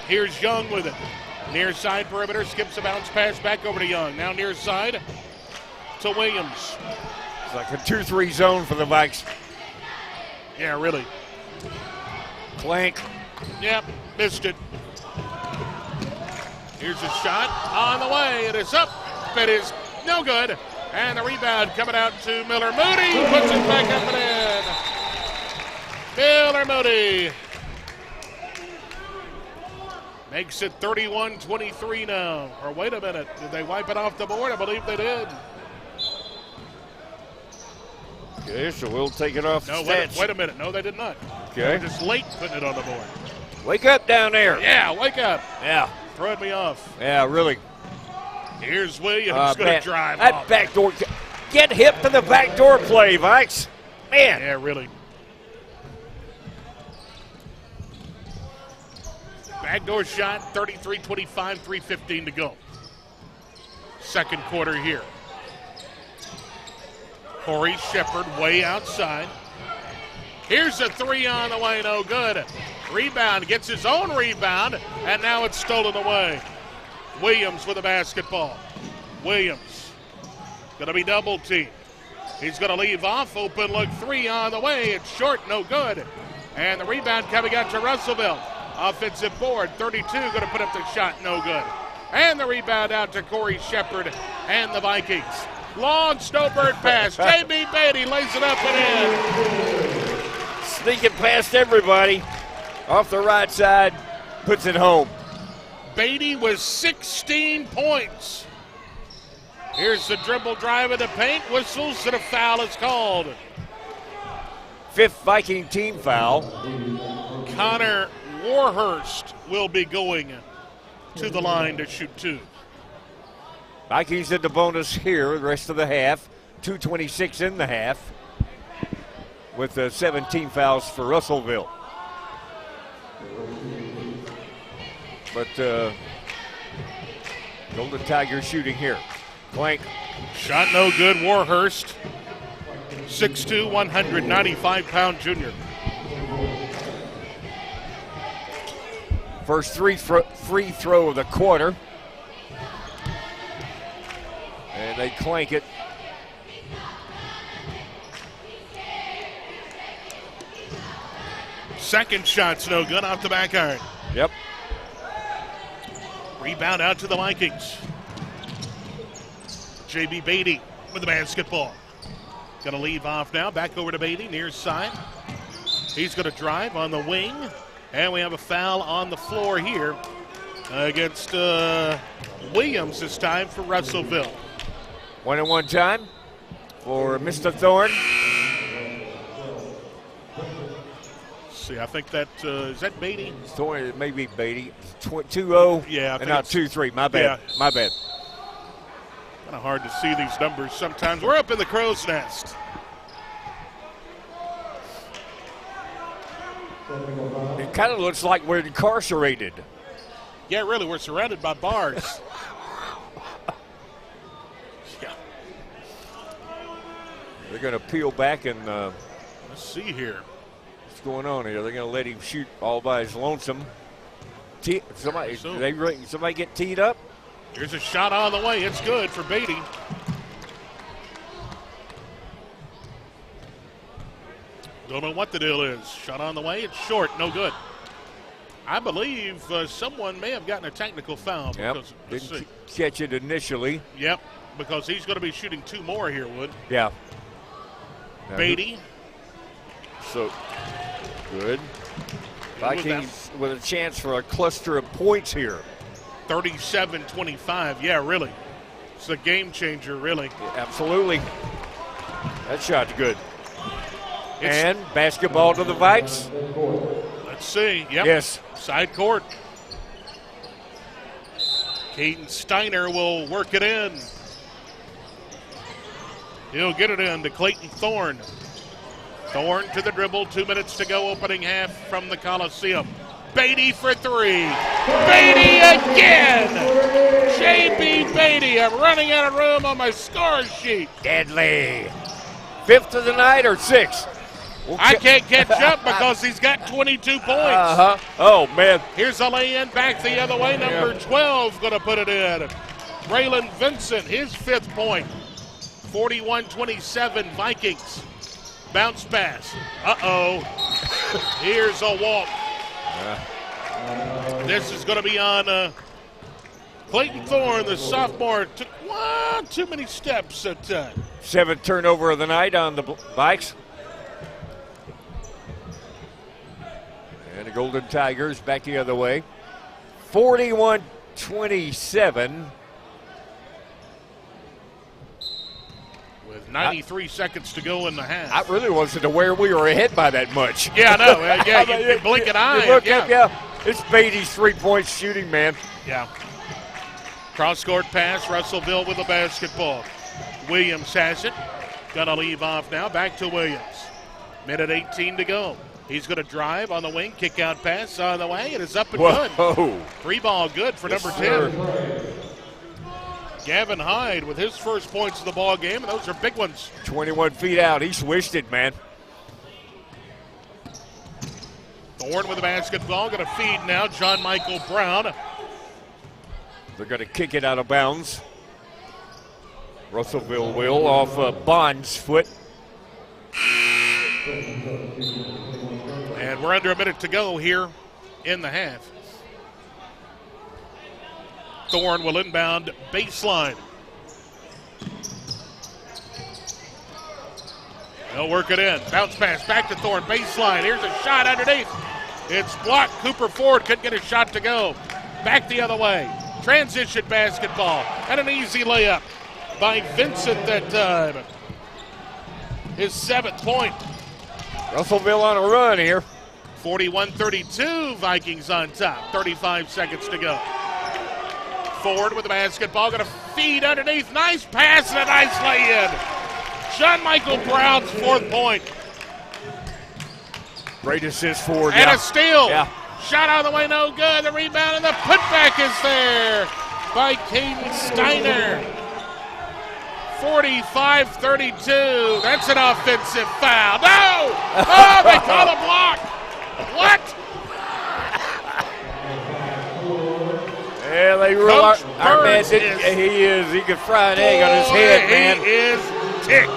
Here's Young with it. Near side perimeter, skips a bounce pass back over to Young. Now near side to Williams. It's like a 2-3 zone for the Vikes. Yeah, really. Clank. Yep, missed it. Here's a shot on the way. It is up. It is no good. And the rebound coming out to Miller Moody. Puts it back up and in. Miller Moody makes it 31-23 now. Or wait a minute. Did they wipe it off the board? I believe they did. Okay, so we'll take it off. No, stats. wait a minute. No, they did not. Okay. They were just late putting it on the board. Wake up down there. Yeah, wake up. Yeah. Throwing me off. Yeah, really. Here's Williams going to drive that off. backdoor. Get hip to the backdoor play, Vikes. Man. Yeah, really. Backdoor shot, 33-25, 3:15 to go. Second quarter here. Corey Shepard way outside. Here's a three on the way, no good. Rebound, gets his own rebound, and now it's stolen away. Williams with the basketball. Williams going to be double teamed. He's going to leave off. Open look three on the way. It's short, no good. And the rebound coming out to Russellville. Offensive board, 32 going to put up the shot, no good. And the rebound out to Corey Shepard and the Vikings. Long snowbird pass. J.B. Beatty lays it up and in. Sneaking past everybody. Off the right side, puts it home. Beatty with 16 points. Here's the dribble drive in the paint. Whistles and a foul is called. Fifth Viking team foul. Connor Warhurst will be going to the line to shoot two. Vikings in the bonus here the rest of the half. 2:26 in the half with 17 fouls for Russellville. But Golden Tigers shooting here. Clank. Shot no good, Warhurst. 6'2", 195-pound junior. First free throw of the quarter. And they clank it. Second shot's no good off the back iron. Yep. Rebound out to the Vikings. J.B. Beatty with the basketball. Going to leave off now. Back over to Beatty, near side. He's going to drive on the wing. And we have a foul on the floor here against Williams this time for Russellville. 1-on-1 time for Mr. Thorne. See, I think that is that Beatty? Thorne, it may be Beatty. 2-0. Yeah, and not 2-3. My bad. Yeah. My bad. Kind of hard to see these numbers sometimes. We're up in the crow's nest. It kind of looks like we're incarcerated. Yeah, really, we're surrounded by bars. Yeah. They're going to peel back and Let's see here. what's going on here? They're going to let him shoot all by his lonesome. Somebody get teed up? Here's a shot on the way. It's good for Beatty. Don't know what the deal is. Shot on the way. It's short. No good. I believe someone may have gotten a technical foul. Yep. Didn't catch it initially. Yep, because he's going to be shooting two more here, Wood. Yeah. Beatty. So, good. Vikings with a chance for a cluster of points here. 37-25. Yeah, really. It's a game changer, really. Yeah, absolutely. That shot's good. And basketball to the Vikes. Let's see. Yep. Yes. Side court. Caden Steiner will work it in. He'll get it in to Clayton Thorne. Thorne to the dribble. 2 minutes to go, opening half from the Coliseum. Beatty for three. Beatty again! J.B. Beatty. I'm running out of room on my score sheet. Deadly. Fifth of the night or sixth? I can't catch up because he's got 22 points. Oh, man. Here's a lay-in back the other way. Number 12 going to put it in. Braylon Vincent, his 5th point. 41-27 Vikings. Bounce pass. Uh-oh. Here's a walk. This is going to be on Clayton Thorne, the sophomore. Took too many steps at 7th turnover of the night on the Vikes. And the Golden Tigers back the other way. 41-27. With 93 seconds to go in the half. I really wasn't aware we were ahead by that much. Yeah, I know. Yeah, you blink an eye. You look up, it's Beatty's 3-point shooting, man. Yeah. Cross-court pass. Russellville with the basketball. Williams has it. Gonna leave off now. Back to Williams. Minute 18 to go. He's going to drive on the wing. Kick out pass on the way. It is up and good. 3-ball good for number 10. Gavin Hyde with his first points of the ball game, and those are big ones. 21 feet out. He swished it, man. Thorne with the basketball. Going to feed now. John Michael Brown. They're going to kick it out of bounds. Russellville will off Bond's foot. And we're under a minute to go here in the half. Thorne will inbound baseline. They'll work it in. Bounce pass back to Thorne. Baseline. Here's a shot underneath. It's blocked. Cooper Ford couldn't get a shot to go. Back the other way. Transition basketball. And an easy layup by Vincent that time. His 7th point. Russellville on a run here. 41-32, Vikings on top. 35 seconds to go. Ford with the basketball, going to feed underneath. Nice pass and a nice lay-in. John Michael Brown's 4th point. Great assist Ford. And a steal. Yeah. Shot out of the way, no good. The rebound and the putback is there by Caden Steiner. 45-32. That's an offensive foul. No! Oh, they call a block. What? Yeah, they rule our man. He could fry an egg on his head, man. He is ticked.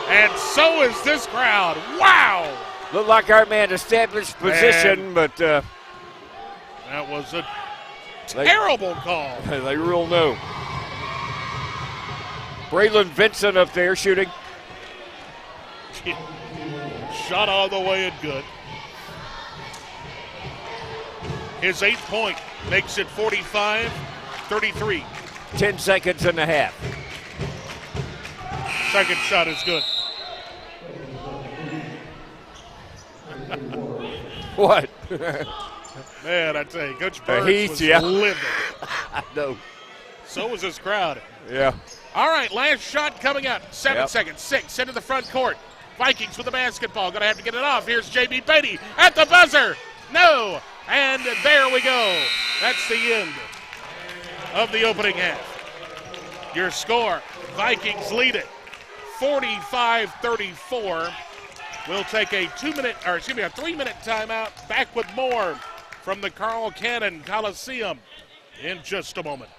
And so is this crowd. Wow! Looked like our man established position, but that was a terrible call. They rule no. Braylon Vincent up there shooting. Shot all the way and good. His 8th point makes it 45-33. 10 seconds and a half. Second shot is good. What? Man, I tell you, Coach Burns was livid. I know. So was this crowd. Yeah. All right, last shot coming up. 7 seconds. 6 into the front court. Vikings with the basketball. Going to have to get it off. Here's J.B. Beatty at the buzzer. No. And there we go. That's the end of the opening half. Your score, Vikings lead it 45-34. We'll take a 3-minute timeout. Back with more from the Carl Cannon Coliseum in just a moment.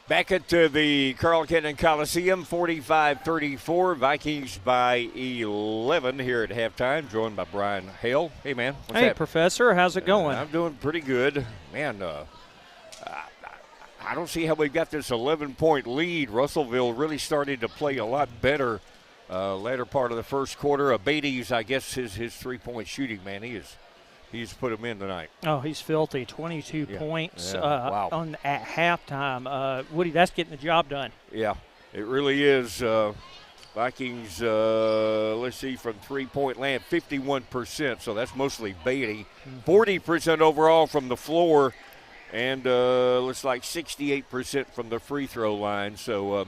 Back at the Carl Cannon Coliseum, 45-34. Vikings by 11 here at halftime, joined by Brian Hale. Hey, man. What's Hey, happening? Professor. How's it going? I'm doing pretty good. Man, I don't see how we've got this 11-point lead. Russellville really started to play a lot better later part of the first quarter. Beatty's, I guess, his three-point shooting, man, he's put him in tonight. Oh, he's filthy. 22 points wow. At halftime. Woody, that's getting the job done. Yeah, it really is. Vikings, let's see, from three-point land, 51%, so that's mostly Beatty. 40% overall from the floor, and looks like 68% from the free throw line. So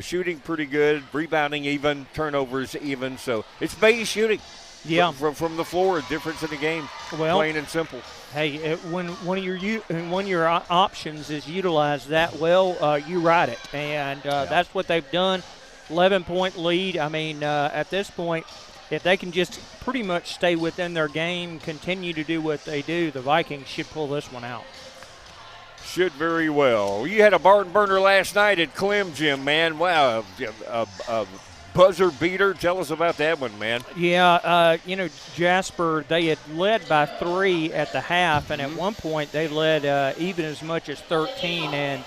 shooting pretty good, rebounding even, turnovers even. So it's Beatty shooting. Yeah, from the floor, a difference in the game. Well, plain and simple. Hey, when one of your options is utilized that well, you ride it, and that's what they've done. 11-point lead. I mean, at this point, if they can just pretty much stay within their game, continue to do what they do, the Vikings should pull this one out. Should very well. You had a barn burner last night at Clem, Jim, man. Wow, a buzzer beater. Tell us about that one, man. Yeah, Jasper, they had led by 3 at the half, and at one point they led even as much as 13. And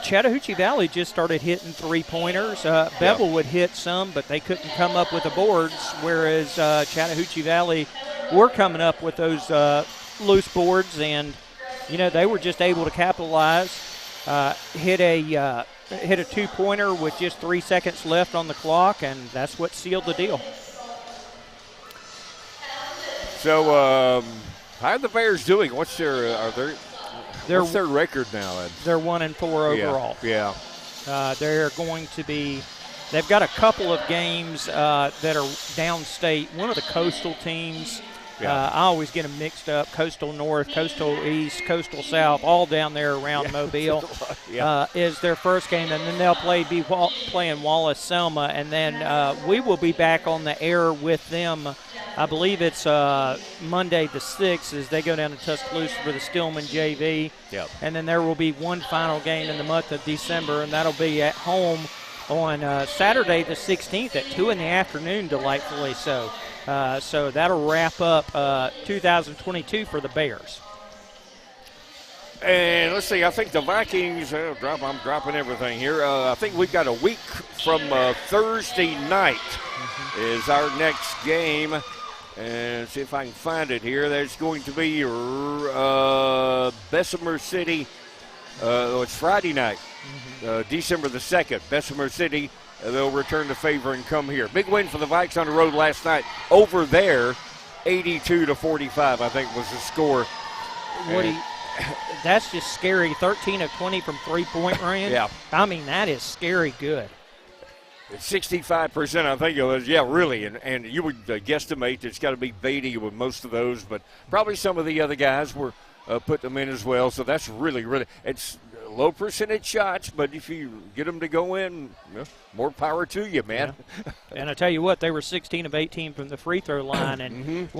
Chattahoochee Valley just started hitting three-pointers. Bevel would hit some, but they couldn't come up with the boards, whereas Chattahoochee Valley were coming up with those loose boards, and, they were just able to capitalize, hit a two-pointer with just 3 seconds left on the clock, and that's what sealed the deal. So, how are the Bears doing? What's their record now? They're 1-4 overall. Yeah. They're going to be. They've got a couple of games that are downstate. One of the coastal teams. I always get them mixed up. Coastal North, Coastal East, Coastal South, all down there around Mobile is their first game. And then they'll be playing Wallace-Selma. And then we will be back on the air with them. I believe it's Monday the 6th as they go down to Tuscaloosa for the Stillman JV. Yep. And then there will be one final game in the month of December, and that'll be at home on Saturday the 16th at 2 in the afternoon, delightfully so. So that'll wrap up 2022 for the Bears. And let's see, I think the Vikings, I'm dropping everything here. I think we've got a week from Thursday night is our next game. And see if I can find it here. There's going to be Bessemer City. It's Friday night, December the 2nd. Bessemer City. They'll return the favor and come here. Big win for the Vikes on the road last night. Over there, 82-45, I think was the score. Woody, that's just scary. 13 of 20 from three-point range. Yeah. I mean, that is scary good. 65%, I think it was. Yeah, really. And you would guesstimate it's got to be Beatty with most of those, but probably some of the other guys were put them in as well. So that's really, really – it's low percentage shots, but if you get them to go in, more power to you, man. Yeah. And I tell you what, they were 16 of 18 from the free throw line. And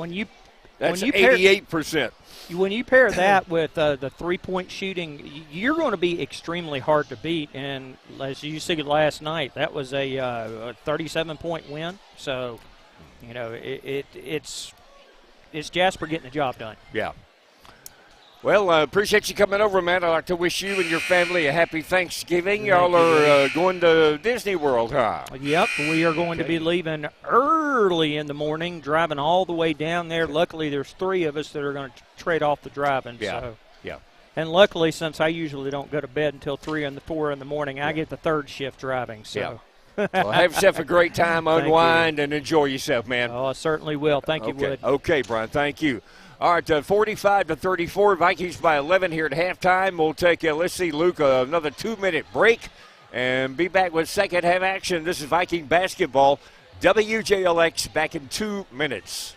that's 88%. When you pair that with the three-point shooting, you're going to be extremely hard to beat. And as you see last night, that was a 37-point win. So, it's Jasper getting the job done. Yeah. Well, I appreciate you coming over, man. I'd like to wish you and your family a happy Thanksgiving. Y'all are going to Disney World, huh? Yep, we are going to be leaving early in the morning, driving all the way down there. Luckily, there's 3 of us that are going to trade off the driving. Yeah. And luckily, since I usually don't go to bed until 3 and 4 in the morning, I get the third shift driving. So. Yeah. Well, have yourself a great time, unwind, and enjoy yourself, man. Oh, I certainly will. Thank you, Wood. Okay, Brian, thank you. All right, 45-34, Vikings by 11 here at halftime. We'll take, let's see, Luke, another 2-minute break and be back with second half action. This is Viking basketball. WJLX back in 2 minutes.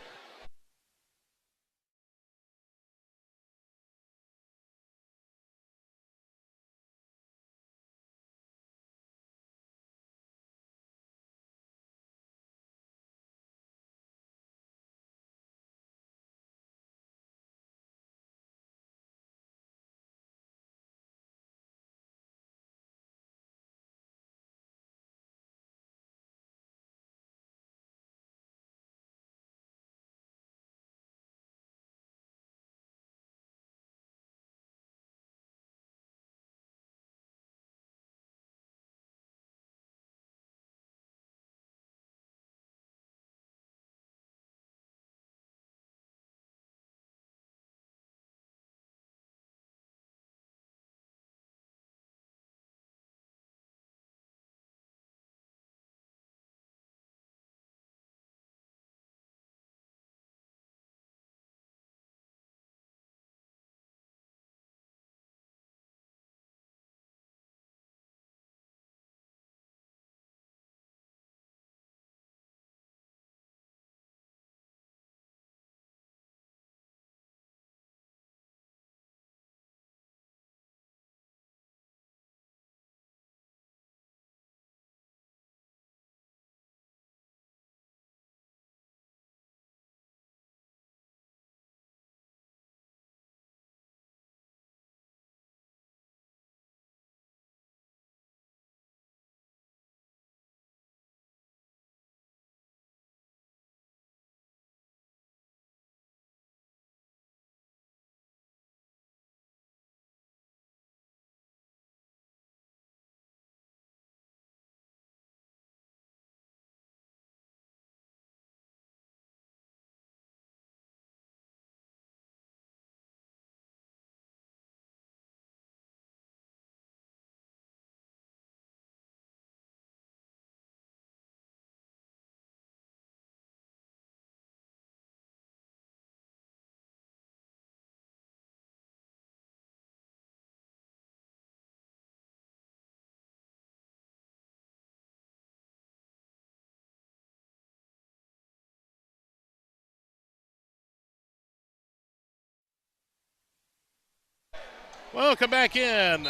Welcome back in.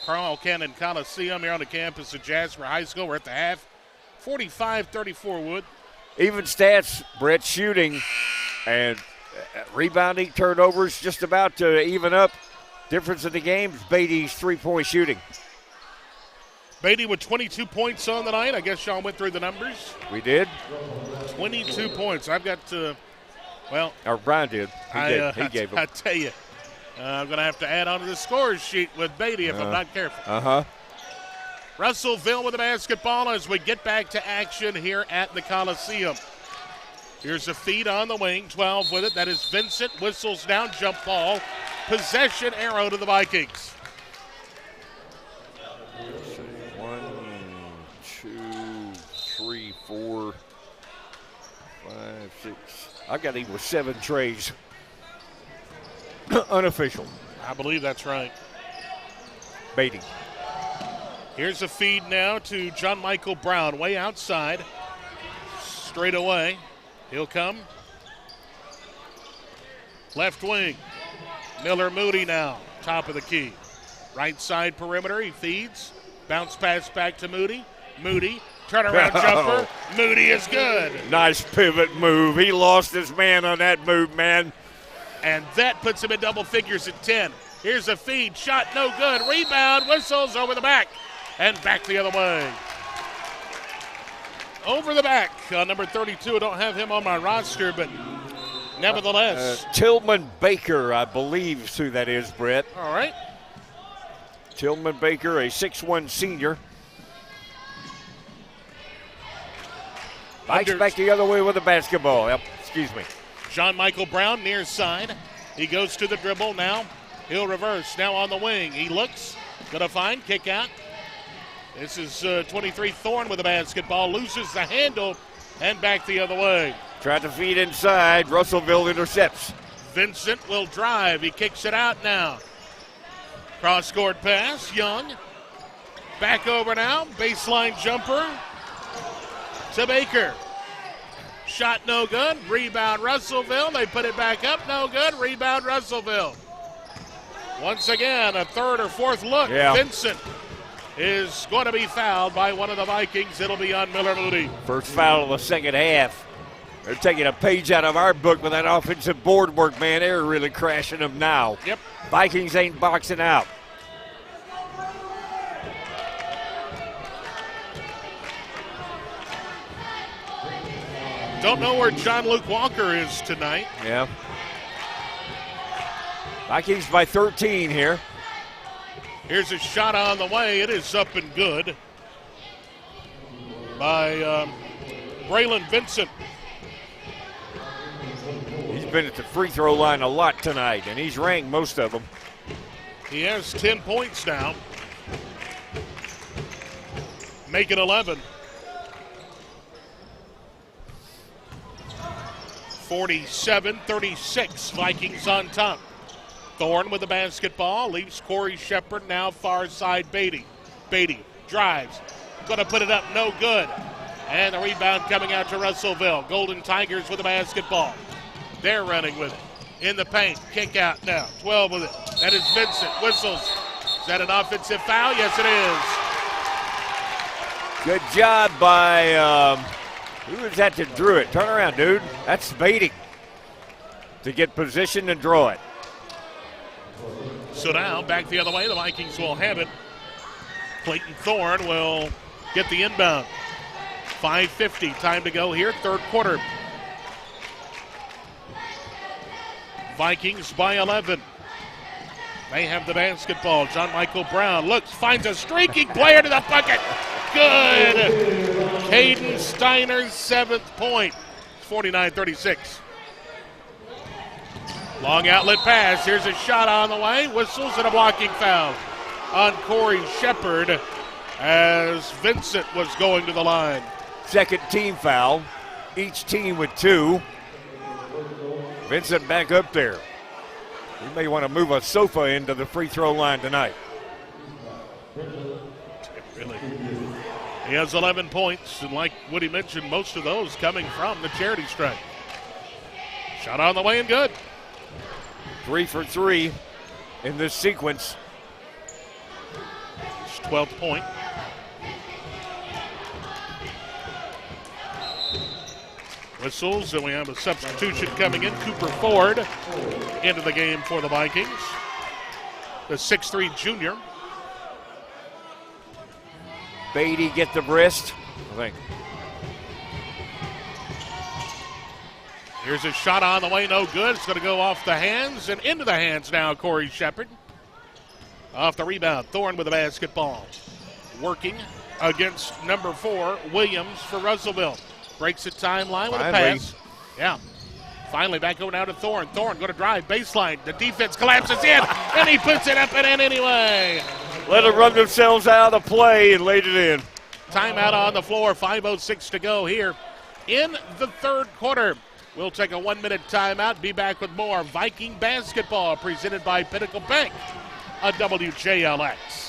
Carl Cannon Coliseum here on the campus of Jasper High School. We're at the half. 45-34 Wood. Even stats, Brett, shooting and rebounding, turnovers just about to even up. Difference in the games, Beatty's three-point shooting. Beatty with 22 points on the night. I guess Sean went through the numbers. We did. 22 points. I've got Or Brian did. He gave them. I tell you, I'm going to have to add on to the scores sheet with Beatty if I'm not careful. Russellville with the basketball as we get back to action here at the Coliseum. Here's a feed on the wing, 12 with it. That is Vincent. Whistles down, jump ball. Possession arrow to the Vikings. 1, 2, 3, 4, 5, 6. I've got him with 7 trays. Unofficial. I believe that's right. Beatty. Here's a feed now to John Michael Brown, way outside. Straight away. He'll come. Left wing. Miller Moody now, top of the key. Right side perimeter, he feeds. Bounce pass back to Moody. Moody, turnaround jumper. Moody is good. Nice pivot move. He lost his man on that move, man. And that puts him in double figures at 10. Here's a feed, shot no good. Rebound, whistles over the back. And back the other way. Over the back, number 32. I don't have him on my roster, but nevertheless. Tillman Baker, I believe is who that is, Brett. All right. Tillman Baker, a 6'1 senior. Vikes back the other way with the basketball. Yep, excuse me. John Michael Brown near side. He goes to the dribble now. He'll reverse. Now on the wing. He looks. Gonna find. Kick out. This is 23 Thorne with the basketball. Loses the handle and back the other way. Tried to feed inside. Russellville intercepts. Vincent will drive. He kicks it out now. Cross-court pass. Young. Back over now. Baseline jumper to Baker. Shot no good. Rebound Russellville. They put it back up. No good. Rebound Russellville. Once again, a third or fourth look. Yeah. Vincent is going to be fouled by one of the Vikings. It'll be on Miller Moody. First foul of the second half. They're taking a page out of our book with that offensive board work, man. They're really crashing them now. Yep. Vikings ain't boxing out. Don't know where John Luke Walker is tonight. Yeah. Vikings by 13 here. Here's a shot on the way. It is up and good by Braylon Vincent. He's been at the free throw line a lot tonight, and he's ranked most of them. He has 10 points now. Make it 11. 47-36, Vikings on top. Thorne with the basketball, leaves Corey Shepard, now far side Beatty. Beatty drives, gonna put it up, no good. And the rebound coming out to Russellville. Golden Tigers with the basketball. They're running with it. In the paint, kick out now, 12 with it. That is Vincent, whistles. Is that an offensive foul? Yes, it is. Good job by, who is that that drew it? Turn around, dude. That's Beatty to get positioned and draw it. So now, back the other way, the Vikings will have it. Clayton Thorne will get the inbound. 5:50, time to go here, third quarter. Vikings by 11. They have the basketball. John Michael Brown looks, finds a streaking player to the bucket. Good. Caden Steiner's 7th point. 49-36. Long outlet pass. Here's a shot on the way. Whistles and a blocking foul on Corey Shepard as Vincent was going to the line. Second team foul. Each team with 2. Vincent back up there. We may want to move a sofa into the free throw line tonight. Really. He has 11 points, and like Woody mentioned, most of those coming from the charity stripe. Shot on the way and good. 3 for 3. in this sequence. His 12th point. Whistles, and we have a substitution coming in. Cooper Ford into the game for the Vikings. The 6'3 junior. Beatty get the wrist, I think. Here's a shot on the way, no good. It's going to go off the hands and into the hands now, Corey Shepard. Off the rebound, Thorne with the basketball. Working against number 4, Williams for Russellville. Breaks the timeline with a pass. Yeah. Finally back over now to Thorne. Thorne going to drive baseline. The defense collapses in, and he puts it up and in anyway. Let them run themselves out of play and laid it in. Timeout on the floor. 5:06 to go here in the third quarter. We'll take a 1-minute timeout. Be back with more Viking basketball presented by Pinnacle Bank on WJLX.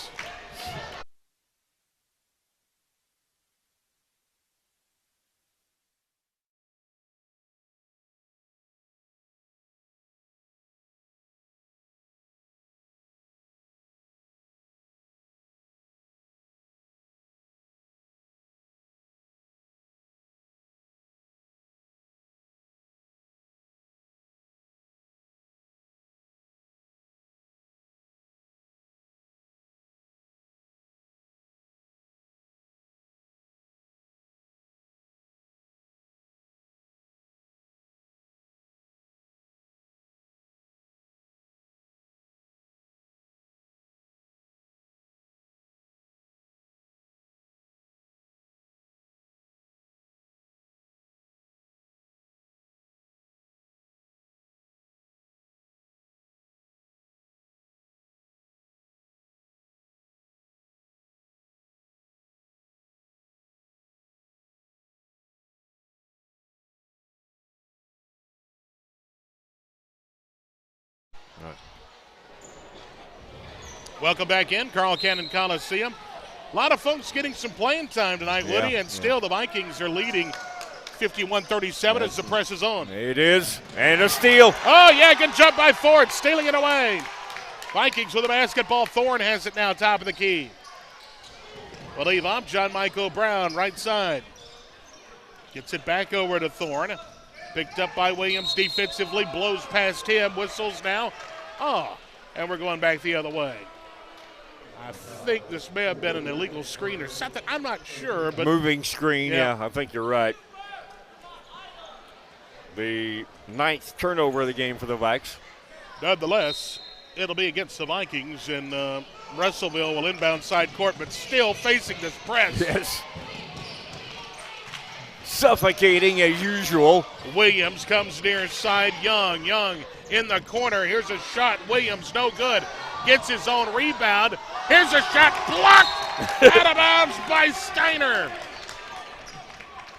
Welcome back in, Carl Cannon Coliseum. A lot of folks getting some playing time tonight, Woody, and still the Vikings are leading 51-37 as the press is on. It is, and a steal. Oh, yeah, good jump by Ford, stealing it away. Vikings with the basketball. Thorne has it now, top of the key. We'll leave off John Michael Brown, right side. Gets it back over to Thorne. Picked up by Williams defensively, blows past him, whistles now. Oh, and we're going back the other way. I think this may have been an illegal screen or something. I'm not sure. But moving screen, yeah, I think you're right. The 9th turnover of the game for the Vikes. Nonetheless, it'll be against the Vikings, and Russellville will inbound side court, but still facing this press. Yes. Suffocating as usual. Williams comes near side. Young in the corner. Here's a shot. Williams, no good. Gets his own rebound. Here's a shot blocked out of bounds by Steiner.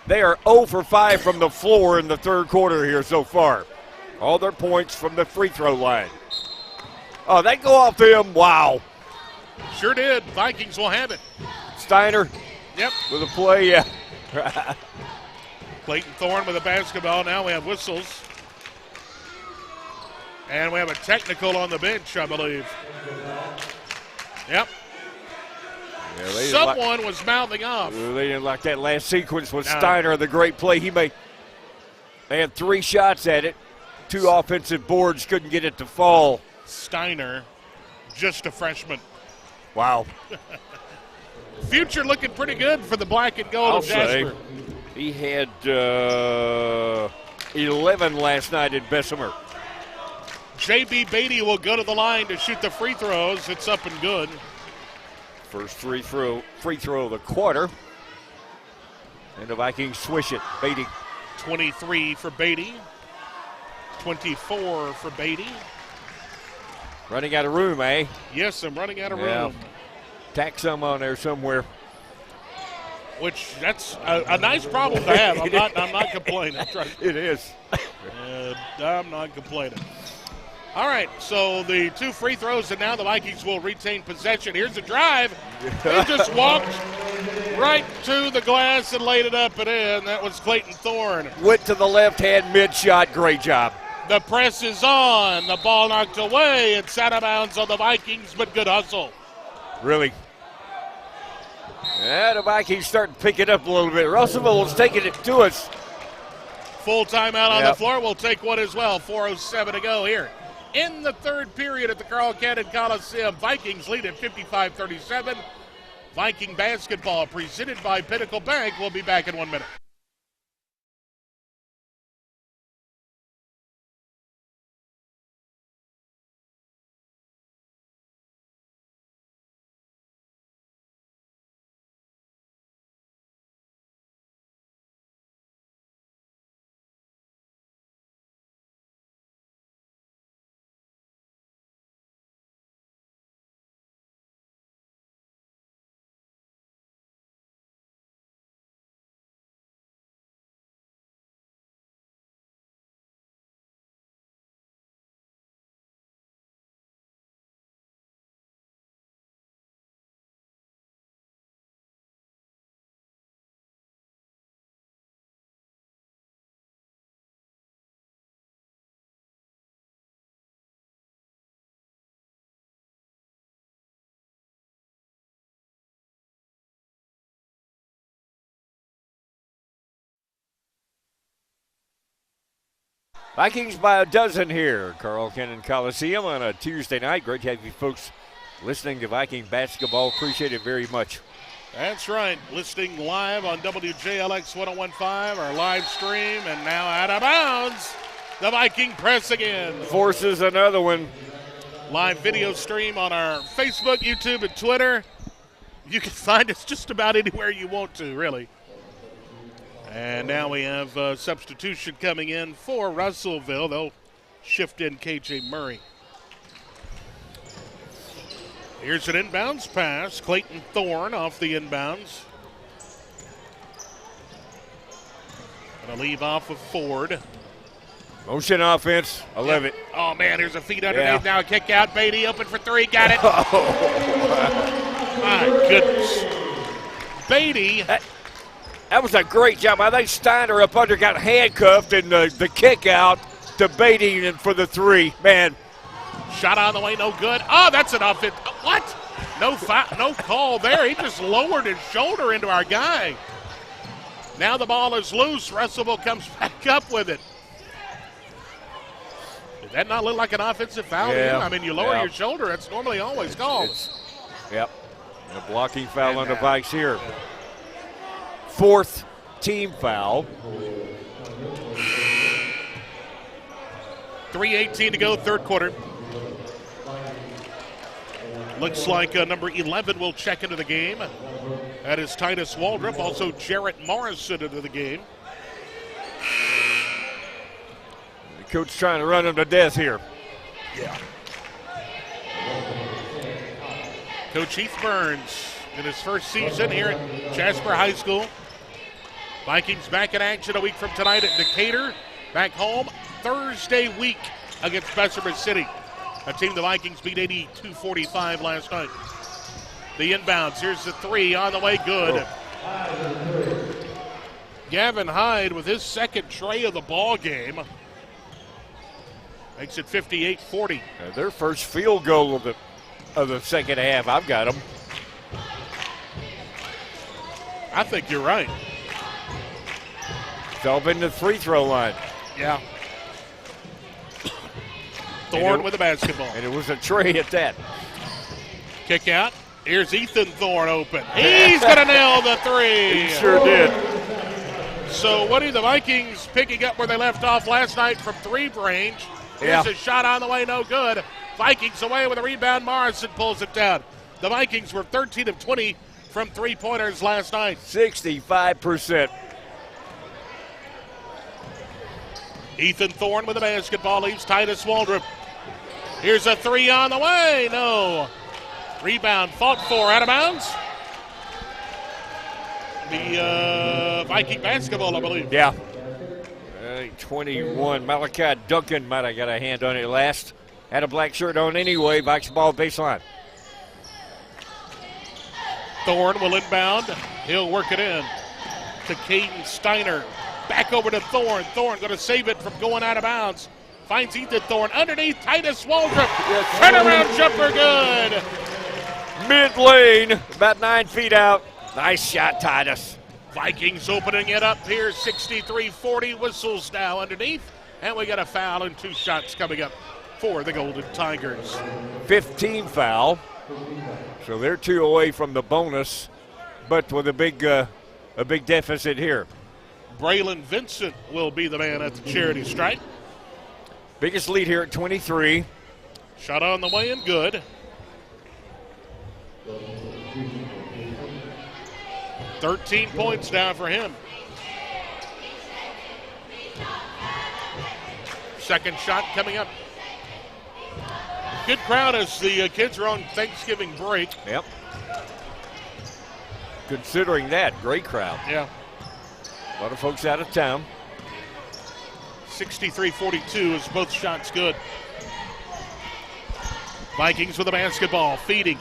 They are 0 for 5 from the floor in the third quarter here so far. All their points from the free throw line. Oh, they go off him. Wow. Sure did. Vikings will have it. Steiner. Yep. With a play, yeah. Clayton Thorne with a basketball. Now we have whistles. And we have a technical on the bench, I believe. Yep. Yeah, someone was mouthing off. They didn't like that last sequence with Steiner, the great play he made. They had 3 shots at it. 2 offensive boards, couldn't get it to fall. Steiner, just a freshman. Wow. Future looking pretty good for the black and gold of Jasper. He had 11 last night in Bessemer. J.B. Beatty will go to the line to shoot the free throws. It's up and good. First free throw of the quarter. And the Vikings swish it. Beatty. 23 for Beatty. 24 for Beatty. Running out of room, eh? Yes, I'm running out of room. Tack some on there somewhere. Which, that's a nice problem to have. I'm not complaining. It is. I'm not complaining. All right, so the 2 free throws, and now the Vikings will retain possession. Here's the drive. He just walked right to the glass and laid it up and in. That was Clayton Thorne. Went to the left hand mid shot. Great job. The press is on. The ball knocked away. It's out of bounds on the Vikings, but good hustle. Really. Yeah, the Vikings starting to pick it up a little bit. Russellville was taking it to us. Full timeout on the floor. We'll take one as well. 4:07 to go here. In the third period at the Carl Cannon Coliseum, Vikings lead at 55-37. Viking basketball presented by Pinnacle Bank. We'll be back in 1 minute. Vikings by a dozen here, Carl Cannon Coliseum on a Tuesday night. Great to have you folks listening to Viking basketball. Appreciate it very much. That's right. Listening live on WJLX 1015, our live stream, and now out of bounds. The Viking press again. Forces another one. Live video stream on our Facebook, YouTube, and Twitter. You can find us just about anywhere you want to, really. And now we have substitution coming in for Russellville. They'll shift in KJ Murray. Here's an inbounds pass. Clayton Thorne off the inbounds. Gonna leave off of Ford. Motion offense. I love it. Oh, man, there's a feed underneath. Now a kick out. Beatty open for three. Got it. My goodness. Beatty. That was a great job. I think Steiner up under got handcuffed, and the kick out to Beatty and for the three. Man. Shot on the way, no good. Oh, that's an offense. What? No call there. He just lowered his shoulder into our guy. Now the ball is loose. Russellville comes back up with it. Did that not look like an offensive foul? Yeah. I mean, you lower your shoulder. That's normally always called. Yep. And a blocking foul on the Vikes here. Fourth team foul. 3:18 to go, third quarter. Looks like number 11 will check into the game. That is Titus Waldrop. Also Jarrett Morrison into the game. The coach trying to run him to death here. Yeah. Coach Heath Burns in his first season here at Jasper High School. Vikings back in action a week from tonight at Decatur. Back home Thursday week against Bessemer City, a team the Vikings beat 82-45 last night. The inbounds, here's the three on the way, good. Gavin Hyde with his second tray of the ball game. Makes it 58-40. Their first field goal of the second half. I've got them. I think you're right. Fell in the free throw line. Yeah. Thorne with the basketball. And it was a tray at that. Kick out. Here's Ethan Thorne open. He's going to nail the three. He sure did. So what are the Vikings picking up where they left off last night from three range? Here's a shot on the way, no good. Vikings away with a rebound. Morrison pulls it down. The Vikings were 13 of 20 from three-pointers last night. 65%. Ethan Thorne with the basketball leaves Titus Waldrop. Here's a three on the way. No. Rebound fought for, out of bounds. The Viking basketball, I believe. Yeah. 21. Malachi Duncan might have got a hand on it last. Had a black shirt on anyway. Vikes ball baseline. Thorne will inbound. He'll work it in to Caden Steiner. Back over to Thorne. Thorne going to save it from going out of bounds. Finds Ethan Thorne underneath Titus Waldrop. Turnaround jumper good. Mid lane, about 9 feet out. Nice shot, Titus. Vikings opening it up here, 63-40. Whistles now underneath. And we got a foul and 2 shots coming up for the Golden Tigers. 15 foul. So they're 2 away from the bonus, but with a big deficit here. Braylon Vincent will be the man at the charity stripe. Biggest lead here at 23. Shot on the way and good. $13 points now for him. Second shot coming up. Good crowd as the kids are on Thanksgiving break. Yep. Considering that, great crowd. Yeah. A lot of folks out of town. 63-42 is both shots good. Vikings with the basketball, feeding.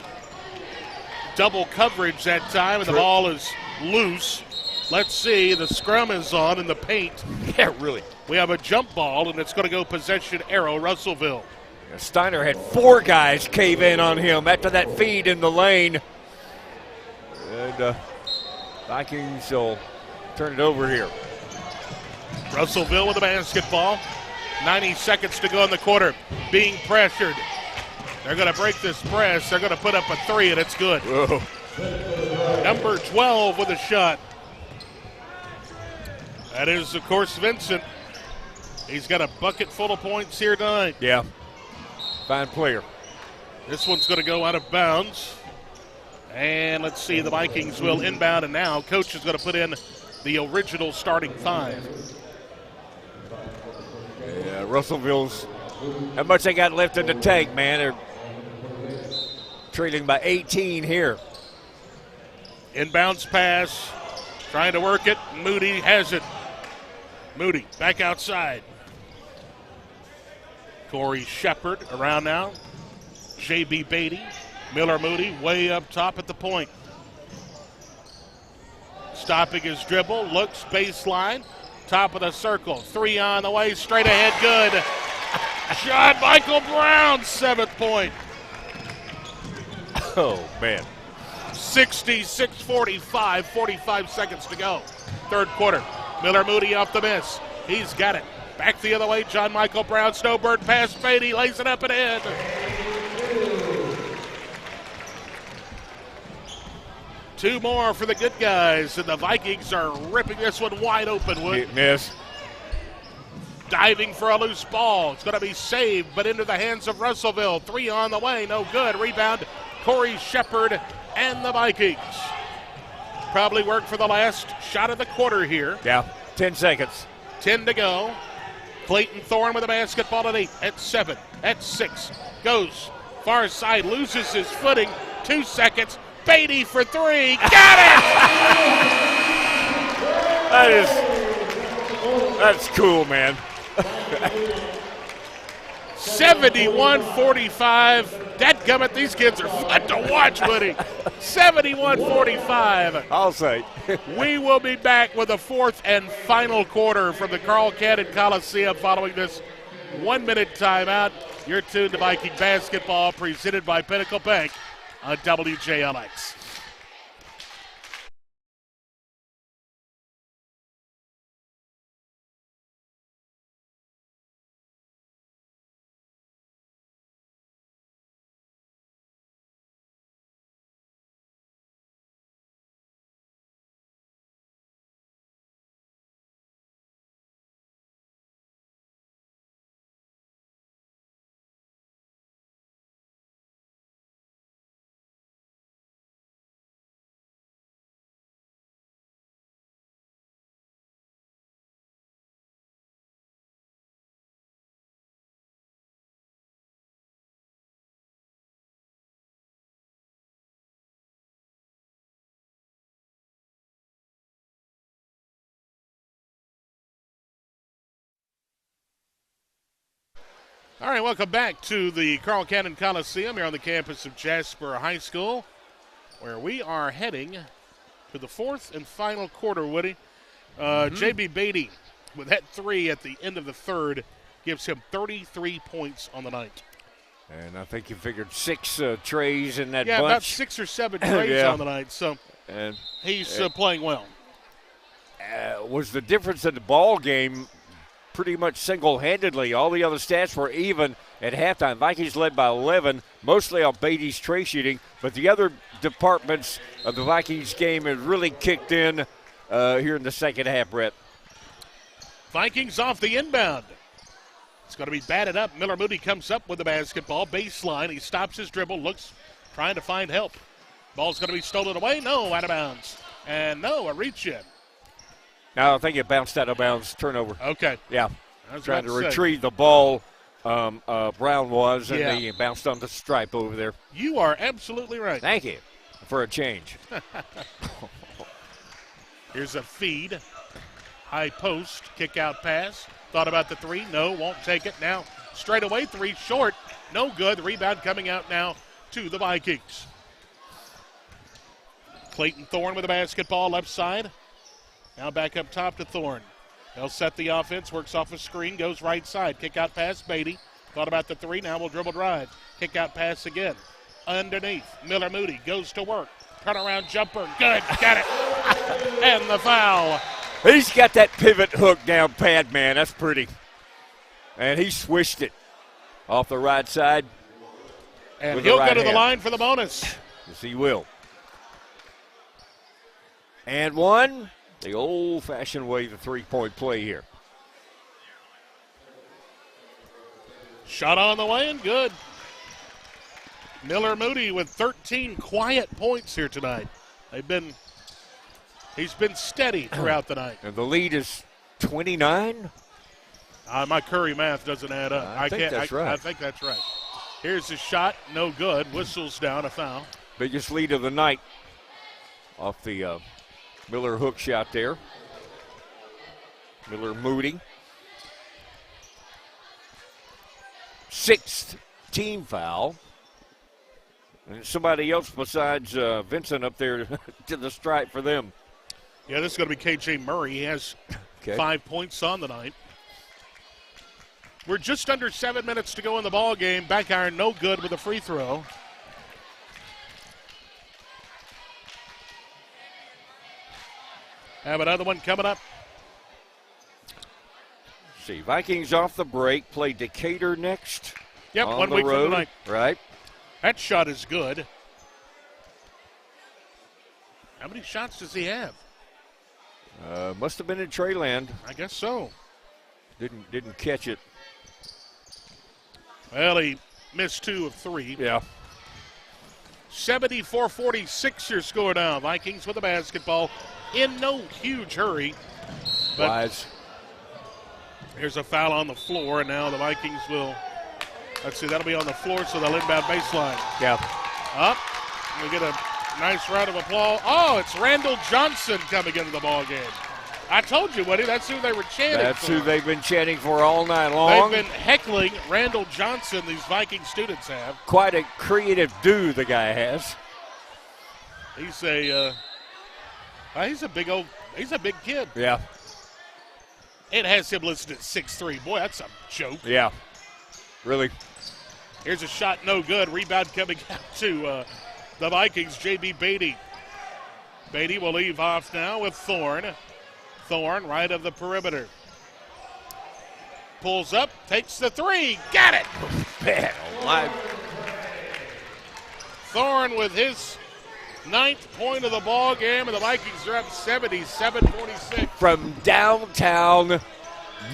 Double coverage that time, and the ball is loose. Let's see, the scrum is on in the paint. Yeah, really. We have a jump ball, and it's going to go possession arrow, Russellville. Yeah, Steiner had 4 guys cave in on him after that feed in the lane. And Vikings will turn it over here. Russellville with the basketball. 90 seconds to go in the quarter. Being pressured. They're going to break this press. They're going to put up a 3, and it's good. Whoa. Number 12 with a shot. That is, of course, Vincent. He's got a bucket full of points here tonight. Yeah. Fine player. This one's going to go out of bounds. And let's see, the Vikings will inbound, and now coach is going to put in the original starting 5. Yeah, Russellville's, how much they got left in the tank, man. They're trailing by 18 here. Inbounds pass, trying to work it. Moody has it. Moody back outside. Corey Shepard around now. J.B. Beatty. Miller Moody way up top at the point. Stopping his dribble, looks baseline. Top of the circle, 3 on the way, straight ahead, good. John Michael Brown, 7th point. Oh, man. 66-45, 45 seconds to go. Third quarter, Miller Moody off the miss. He's got it. Back the other way, John Michael Brown, snowbird pass, Beatty lays it up and in. Two more for the good guys, and the Vikings are ripping this one wide open. Miss. Diving for a loose ball. It's going to be saved, but into the hands of Russellville. 3 on the way, no good. Rebound, Corey Shepard and the Vikings. Probably worked for the last shot of the quarter here. Yeah, 10 seconds. 10 to go. Clayton Thorne with the basketball at 8, at 7, at 6. Goes far side, loses his footing. 2 seconds. Beatty for 3. Got it! That's cool, man. 71-45. Dadgummit, these kids are fun to watch, buddy. 71-45. I'll say. We will be back with the 4th and final quarter from the Carl Cannon Coliseum following this 1-minute timeout. You're tuned to Viking basketball presented by Pinnacle Bank on WJLX. All right, welcome back to the Carl Cannon Coliseum here on the campus of Jasper High School, where we are heading to the 4th and final quarter, Woody. J.B. Beatty with that 3 at the end of the 3rd gives him 33 points on the night. And I think he figured 6 trays in that bunch. Yeah, about 6 or 7 trays on the night. So and he's playing well. Was the difference in the ball game pretty much single-handedly. All the other stats were even at halftime. Vikings led by 11, mostly on Beatty's tray shooting, but the other departments of the Vikings game have really kicked in here in the second half, Brett. Vikings off the inbound. It's going to be batted up. Miller Moody comes up with the basketball. Baseline. He stops his dribble, looks, trying to find help. Ball's going to be stolen away. No, out of bounds. And no, a reach in. No, I think it bounced out of bounds. Turnover. Okay. Yeah. Trying to retrieve the ball, Brown was, and he bounced on the stripe over there. You are absolutely right. Thank you for a change. Here's a feed. High post, kick out pass. Thought about the three. No, won't take it. Now, straight away, three short. No good. The rebound coming out now to the Vikings. Clayton Thorne with the basketball, left side. Now back up top to Thorne. They'll set the offense, works off a screen, goes right side. Kick out pass, Beatty. Thought about the three, now will dribble drive. Kick out pass again. Underneath, Miller Moody goes to work. Turnaround jumper, good, got it. And the foul. He's got that pivot hook down pad, man. That's pretty. And he swished it off the right side. And he'll go to the line for the bonus. Yes, he will. And one, the old-fashioned way, the three-point play here. Shot on the way and good. Miller Moody with 13 quiet points here tonight. He's been steady throughout the night. And the lead is 29? My Curry math doesn't add up. I think that's right. I think that's right. Here's the shot, no good. Whistles down, a foul. Biggest lead of the night off the Miller hook shot there. Miller Moody. 6th team foul. And somebody else besides Vincent up there to the stripe for them. Yeah, this is going to be K.J. Murray. He has 5 points on the night. We're just under 7 minutes to go in the ball game. Back iron no good with a free throw. Have another one coming up. See, Vikings off the break. Play Decatur next. Yep, on 1 the week road. from tonight. Right. That shot is good. How many shots does he have? Must have been in Treyland. I guess so. Didn't catch it. Well, he missed 2 of 3. Yeah. 74-46 your score now. Vikings with the basketball in no huge hurry. But Wise. Here's a foul on the floor, and now the Vikings will, let's see, that'll be on the floor, so they'll inbound baseline. Yeah. Up. We get a nice round of applause. Oh, it's Randall Johnson coming into the ball game. I told you, Woody, that's who they were chanting That's for. who they've been chanting for all night long. They've been heckling Randall Johnson, these Viking students have. Quite a creative do the guy has. He's a big kid. Yeah. It has him listed at 6'3". Boy, that's a joke. Yeah. Really. Here's a shot, no good. Rebound coming out to the Vikings, J.B. Beatty. Beatty will leave off now with Thorne. Thorne, right of the perimeter. Pulls up, takes the three. Got it! Man alive. Thorne with his 9th point of the ball game, and the Vikings are up 77-46. From downtown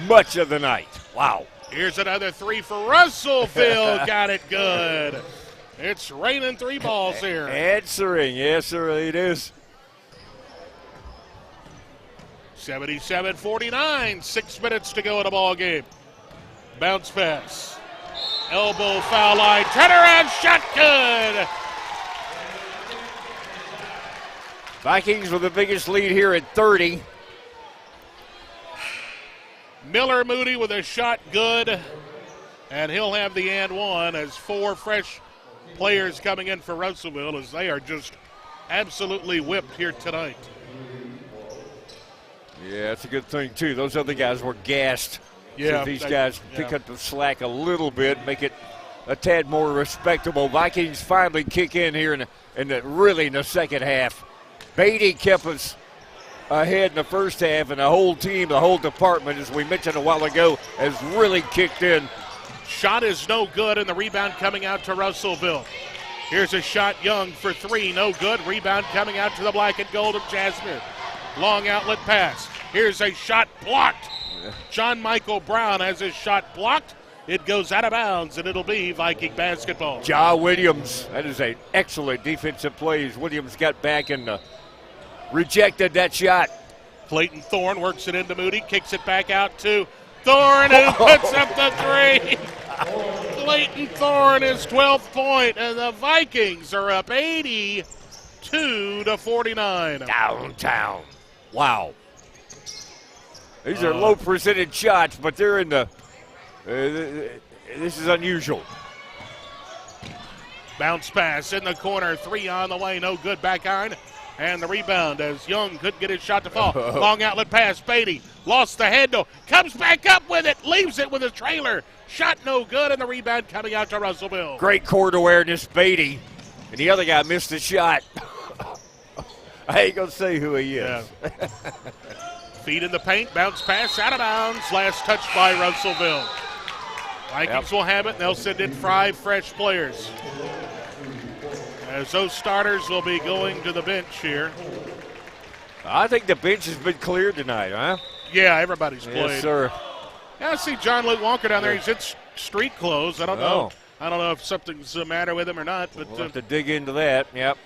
much of the night. Wow. Here's another three for Russellville. Got it good. It's raining 3 balls here. Answering. Yes, sir, it is. 77-49. 6 minutes to go in the ball game. Bounce pass. Elbow foul line. Turnaround shot good. Vikings with the biggest lead here at 30. Miller Moody with a shot good. And he'll have the and one as 4 fresh players coming in for Russellville as they are just absolutely whipped here tonight. Yeah, that's a good thing, too. Those other guys were gassed Yeah, these guys pick up the slack a little bit, make it a tad more respectable. Vikings finally kick in here in the second half. Beatty kept us ahead in the first half, and the whole team, the whole department, as we mentioned a while ago, has really kicked in. Shot is no good, and the rebound coming out to Russellville. Here's a shot, Young for three, no good. Rebound coming out to the black and gold of Jasper. Long outlet pass. Here's a shot blocked. John Michael Brown has his shot blocked. It goes out of bounds, and it'll be Viking basketball. Ja Williams, that is an excellent defensive play as Williams got back and rejected that shot. Clayton Thorne works it into Moody, kicks it back out to Thorne, who puts up the three. Clayton Thorne, his 12th point, and the Vikings are up 82-49. Downtown. Wow. These are low percentage shots, but they're in the this is unusual. Bounce pass in the corner, three on the way, no good, back iron. And the rebound as Young couldn't get his shot to fall. Long outlet pass, Beatty lost the handle, comes back up with it, leaves it with a trailer. Shot no good, and the rebound coming out to Russellville. Great court awareness, Beatty. And the other guy missed the shot. I ain't going to say who he is. Yeah. Feet in the paint, bounce pass, out of bounds. Last touch by Russellville. Vikings will have it, and they'll send in 5 fresh players. As those starters will be going to the bench here. I think the bench has been cleared tonight, huh? Yeah, everybody's played. Yes, sir. Yeah, I see John Luke Walker down there. He's in street clothes. I don't know. I don't know if something's the matter with him or not. But we'll have to dig into that. Yep.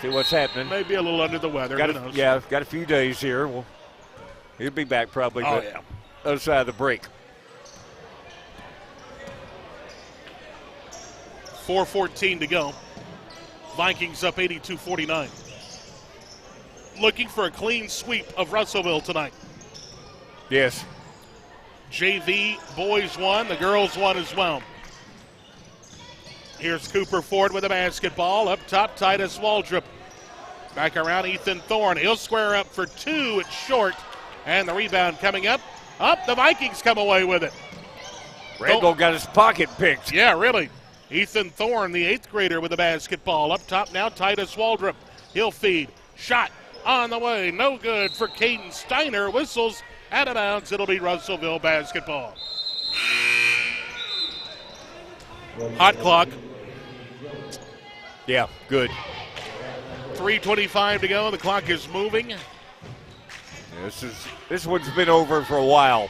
See what's happening. Maybe a little under the weather. Who knows? Yeah, got a few days here. He'll be back probably. Other side of the break. 4:14 to go. Vikings up 82-49. Looking for a clean sweep of Russellville tonight. Yes. JV boys won, the girls won as well. Here's Cooper Ford with a basketball. Up top, Titus Waldrop. Back around, Ethan Thorne. He'll square up for 2. It's short. And the rebound coming up. The Vikings come away with it. Randall got his pocket picked. Yeah, really. Ethan Thorne, the 8th grader, with the basketball. Up top now, Titus Waldrop. He'll feed. Shot on the way. No good for Caden Steiner. Whistles out of bounds. It'll be Russellville basketball. Hot clock. Yeah, good. 3:25 to go. The clock is moving. This one's been over for a while.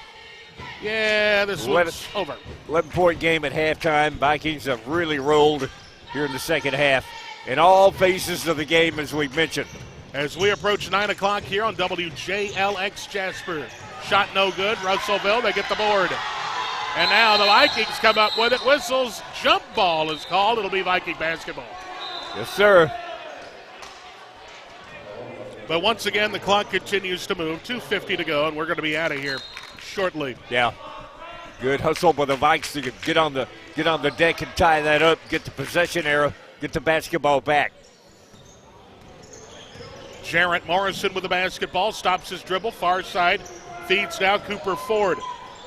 Yeah, this one's over. 11-point game at halftime. Vikings have really rolled here in the second half in all phases of the game, as we mentioned. As we approach 9 o'clock here on WJLX Jasper. Shot no good. Russellville, they get the board. And now the Vikings come up with it. Whistles. Jump ball is called. It'll be Viking basketball. Yes, sir. But once again, the clock continues to move. 2:50 to go, and we're going to be out of here shortly. Yeah. Good hustle by the Vikes to get on the deck and tie that up, get the possession arrow, get the basketball back. Jarrett Morrison with the basketball, stops his dribble, far side, feeds now Cooper Ford.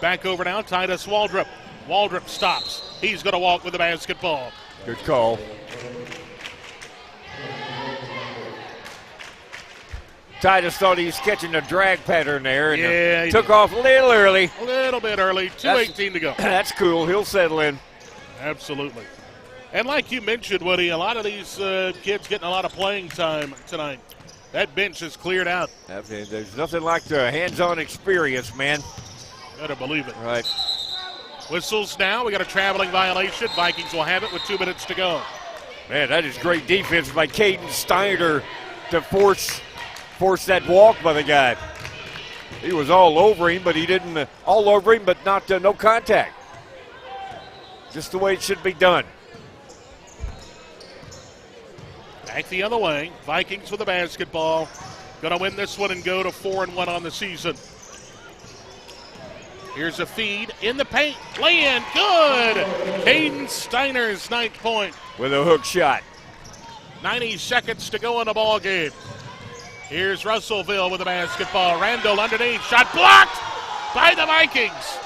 Back over now, Titus Waldrop. Waldrop stops. He's going to walk with the basketball. Good call. Titus thought he was catching a drag pattern there and took off a little early. A little bit early. 2:18 to go. That's cool. He'll settle in. Absolutely. And like you mentioned, Woody, a lot of these kids getting a lot of playing time tonight. That bench is cleared out. There's nothing like the hands-on experience, man. Better believe it. Right. Whistles now. We got a traveling violation. Vikings will have it with 2 minutes to go. Man, that is great defense by Caden Steiner to force that walk by the guy. He was all over him, but he didn't. All over him, but not no contact. Just the way it should be done. Back the other way. Vikings with the basketball. Going to win this one and go to 4-1 on the season. Here's a feed in the paint. Lay in. Good. Caden Steiner's 9th point. With a hook shot. 90 seconds to go in the ball game. Here's Russellville with the basketball. Randall underneath. Shot blocked. by the Vikings.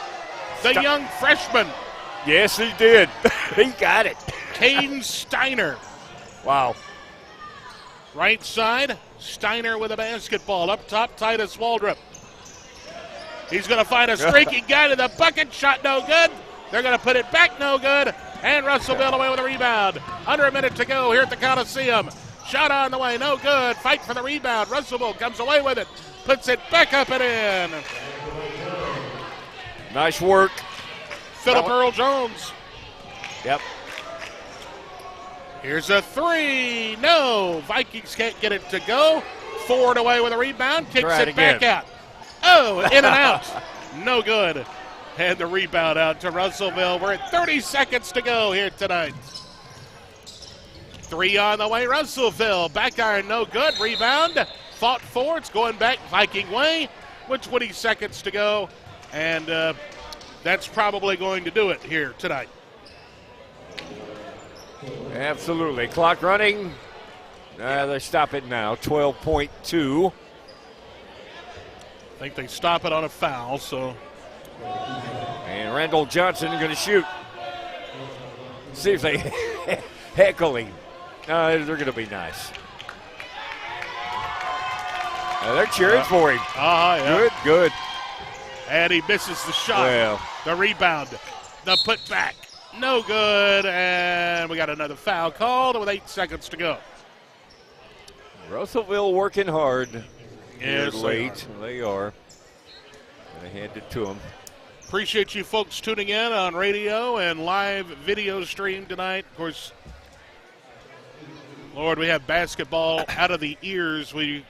The young freshman, Yes, he did. He got it. Caden Steiner. Wow. Right side, Steiner with a basketball. Up top, Titus Waldrop. He's going to find a streaky guy to the bucket. Shot no good. They're going to put it back no good. And Russellville away with a rebound. Under a minute to go here at the Coliseum. Shot on the way, no good. Fight for the rebound. Russellville comes away with it. Puts it back up and in. Nice work. Philip Earl Jones. Yep. Here's a three. No. Vikings can't get it to go. Ford away with a rebound. Kicks it back out. Oh, in and out. No good. And the rebound out to Russellville. We're at 30 seconds to go here tonight. Three on the way, Russellville. Back iron, no good. Rebound. Fought for. It's going back Viking way with 20 seconds to go. And that's probably going to do it here tonight. Absolutely. Clock running. They stop it now. 12.2. I think they stop it on a foul, so. And Randall Johnson going to shoot. See if they heckle him. They're going to be nice. They're cheering for him. Yeah. Good. And he misses the shot. Well. The rebound. The putback. No good. And we got another foul called with 8 seconds to go. Russellville working hard. Yes, late. They are. Going to hand it to them. Appreciate you folks tuning in on radio and live video stream tonight. Of course, Lord, we have basketball out of the ears. We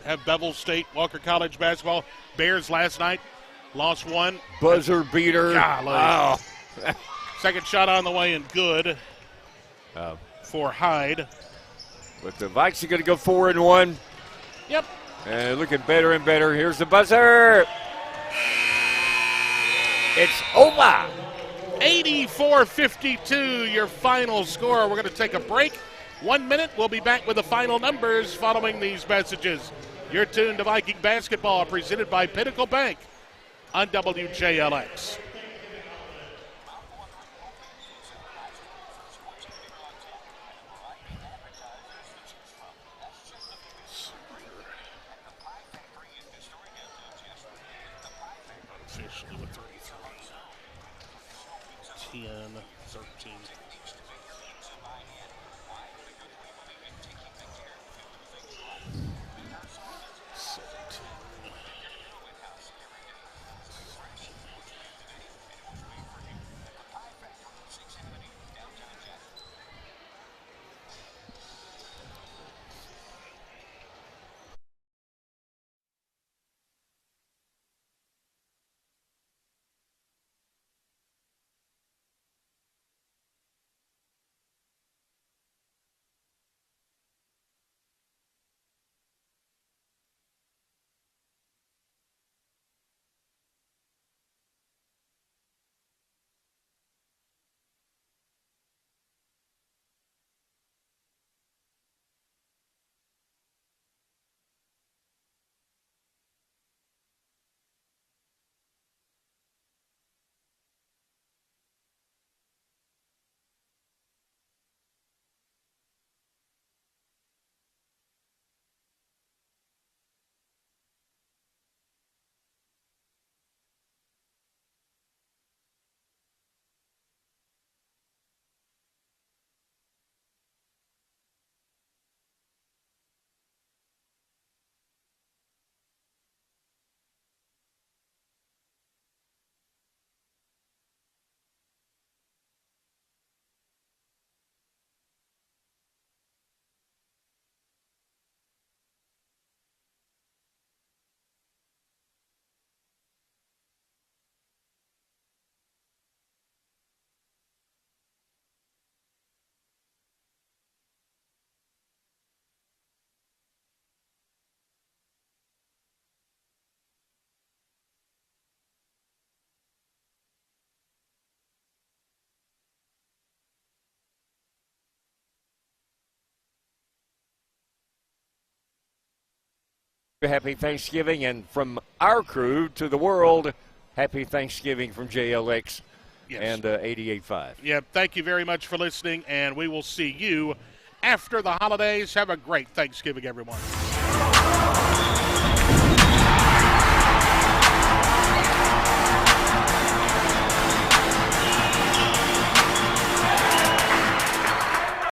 have Bevel State, Walker College basketball. Bears last night lost one. Buzzer beater. Golly. Second shot on the way and good for Hyde. But the Vikes are going to go 4-1. Yep. And looking better and better. Here's the buzzer. It's over. 84-52, your final score. We're going to take a break. 1 minute. We'll be back with the final numbers following these messages. You're tuned to Viking basketball, presented by Pinnacle Bank on WJLX. Officially with 33. 10, 13. Happy Thanksgiving, and from our crew to the world, Happy Thanksgiving from JLX Yes. and 88.5. Yeah, thank you very much for listening, and we will see you after the holidays. Have a great Thanksgiving, everyone.